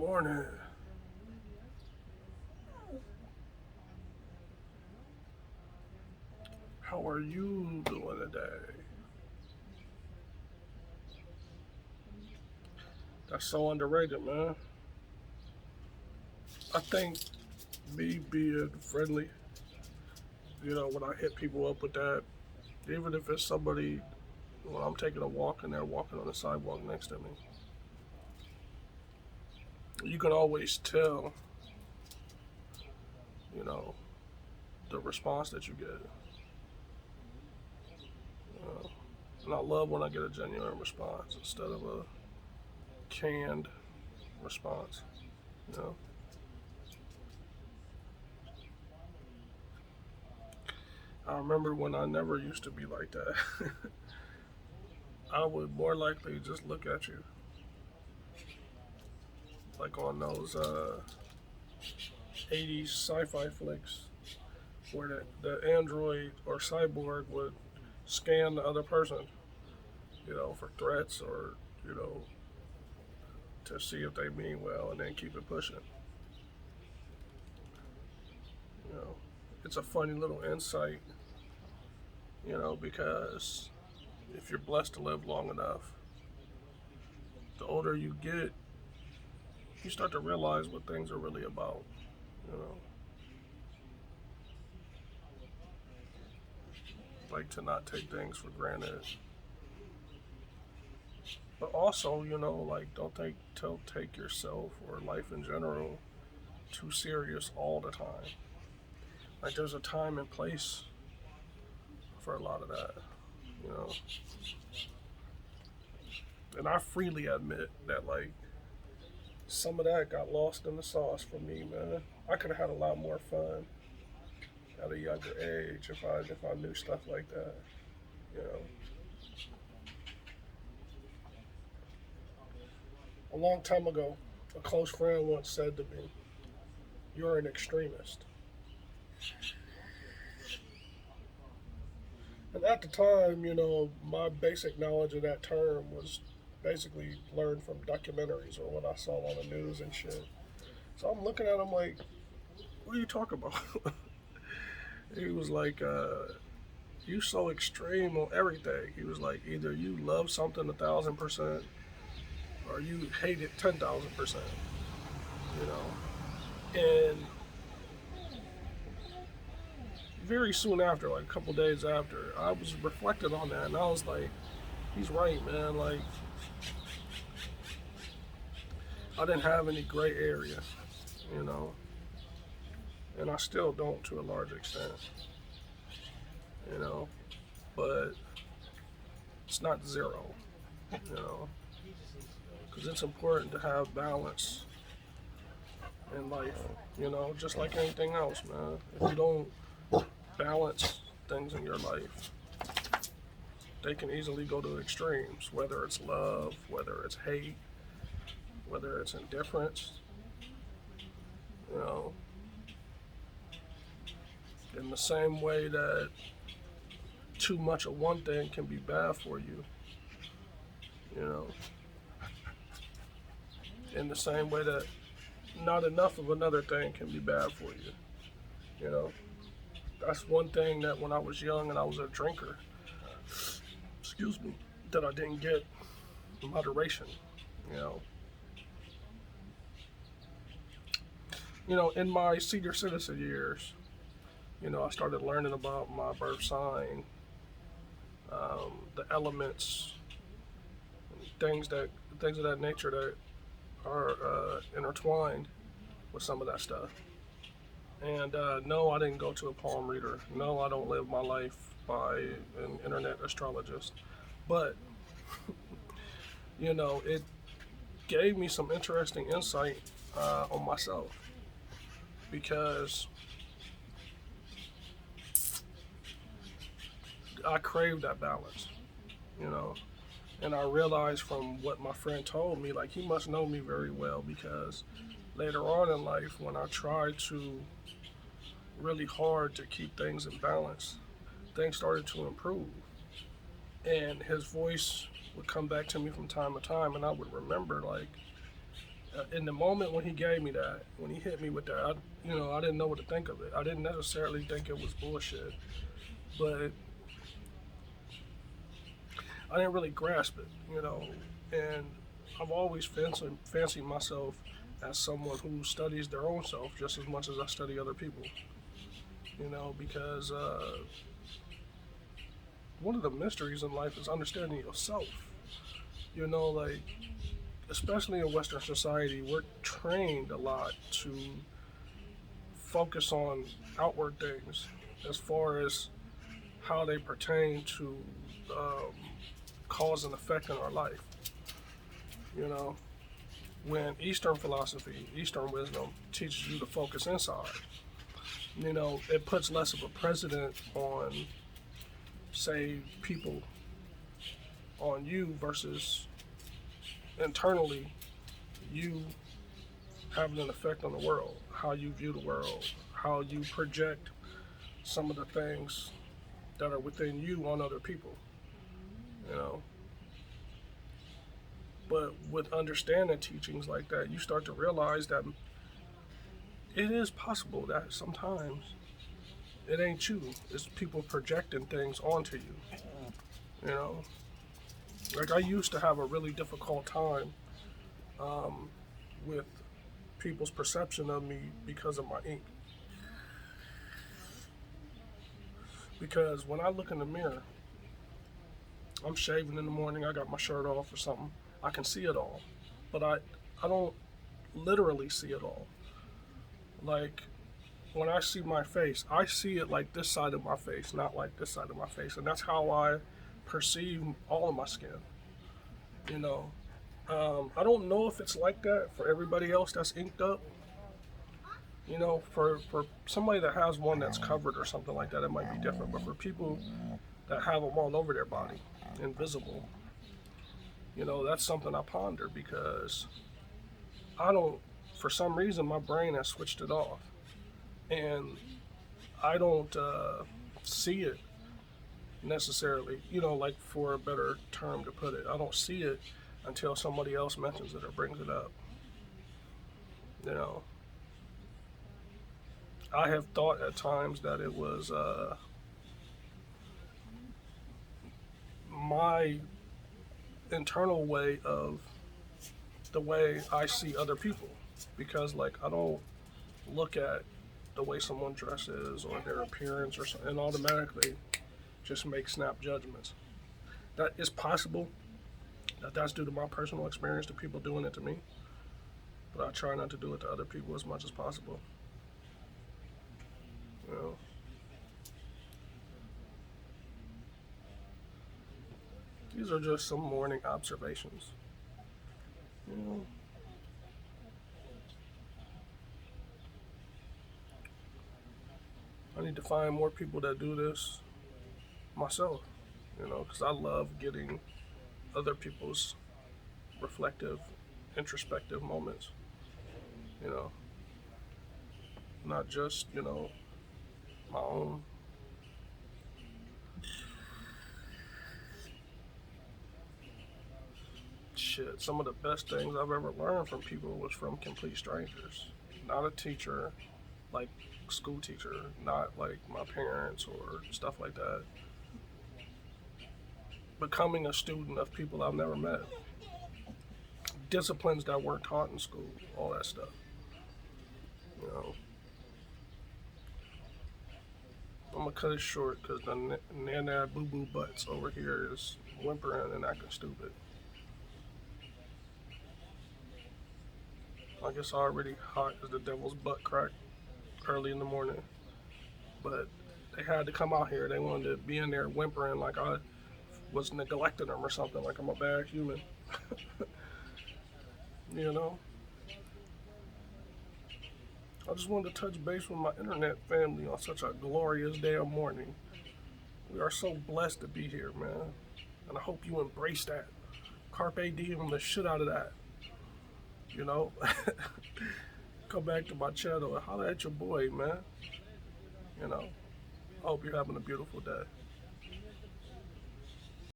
morning. How are you doing today? That's so underrated, man. I think me being friendly, when I hit people up with that, even if it's somebody when I'm taking a walk and they're walking on the sidewalk next to me, you can always tell, you know, the response that you get. Uh, and I love when I get a genuine response instead of a canned response. You know, I remember when I never used to be like that. I would more likely just look at you, like on those 80s sci-fi flicks, where the android or cyborg would scan the other person, for threats or you know to see if they mean well, and then keep it pushing. You know, it's a funny little insight, because if you're blessed to live long enough, the older you get, you start to realize what things are really about. You know, like to not take things for granted, but also, like don't take yourself or life in general too serious all the time. Like there's a time and place for a lot of that. You know, and I freely admit that like some of that got lost in the sauce for me, man. I could have had a lot more fun at a younger age if I knew stuff like that. You know, a long time ago, a close friend once said to me, "You're an extremist." And at the time, my basic knowledge of that term was basically learned from documentaries or what I saw on the news and shit. So I'm looking at him like, "What are you talking about?" He was like, "You so extreme on everything." He was like, "Either you love something 1,000%, or you hate it 10,000%." You know, and very soon after, like a couple days after, I was reflecting on that, and I was like, "He's right, man. Like, I didn't have any gray area, you know, and I still don't to a large extent, you know, but it's not zero, you know, because it's important to have balance in life, just like anything else, man. If you don't balance things in your life, they can easily go to extremes, whether it's love, whether it's hate, whether it's indifference, you know, in the same way that too much of one thing can be bad for you, you know, in the same way that not enough of another thing can be bad for you, you know. That's one thing that when I was young and I was a drinker, excuse me, that I didn't get moderation, you know. In my senior citizen years, I started learning about my birth sign, the elements, things that things of that nature that are intertwined with some of that stuff. And no, I didn't go to a palm reader. No, I don't live my life by an internet astrologist. But it gave me some interesting insight on myself because I craved that balance, you know. And I realized from what my friend told me, like he must know me very well because later on in life, when I tried to really hard to keep things in balance, things started to improve. And his voice would come back to me from time to time, and I would remember, like, In the moment when he gave me that, when he hit me with that, I didn't know what to think of it. I didn't necessarily think it was bullshit, but I didn't really grasp it. And I've always fancied myself as someone who studies their own self just as much as I study other people. Because one of the mysteries in life is understanding yourself. Like, especially in Western society, we're trained a lot to focus on outward things as far as how they pertain to um, cause and effect in our life. You know, when Eastern philosophy, Eastern wisdom teaches you to focus inside, it puts less of a precedent on, say, people, on you versus internally you having an effect on the world, how you view the world, how you project some of the things that are within you on other people, you know. But with understanding teachings like that, you start to realize that it is possible that sometimes it ain't you, it's people projecting things onto you, you know. Like, I used to have a really difficult time with people's perception of me because of my ink. Because when I look in the mirror, I'm shaving in the morning, I got my shirt off or something, I can see it all. But I don't literally see it all. Like, when I see my face, I see it like this side of my face, not like this side of my face. And that's how I perceive all of my skin. You know, I don't know if it's like that for everybody else that's inked up. For somebody that has one that's covered or something like that, it might be different. But for people that have them all over their body, invisible, that's something I ponder because I don't, for some reason, my brain has switched it off. And I don't see it necessarily, like, for a better term to put it. I don't see it until somebody else mentions it or brings it up. You know, I have thought at times that it was my internal way of the way I see other people because, like, I don't look at the way someone dresses or their appearance or something and automatically just make snap judgments. That is possible that that's due to my personal experience to people doing it to me, but I try not to do it to other people as much as possible. You know, these are just some morning observations. You know, I need to find more people that do this myself. Because I love getting other people's reflective, introspective moments. You know, not just my own. Shit, some of the best things I've ever learned from people was from complete strangers. Not a teacher, like school teacher, not like my parents or stuff like that. Becoming a student of people I've never met. Disciplines that weren't taught in school, all that stuff. You know, I'm gonna cut it short because the nana boo boo butts over here is whimpering and acting stupid. I guess already hot as the devil's butt crack early in the morning. But they had to come out here. They wanted to be in there whimpering like I was neglecting them or something, like I'm a bad human. you know? I just wanted to touch base with my internet family on such a glorious damn morning. We are so blessed to be here, man. And I hope you embrace that. Carpe diem the shit out of that. You know? Come back to my channel and holler at your boy, man. I hope you're having a beautiful day.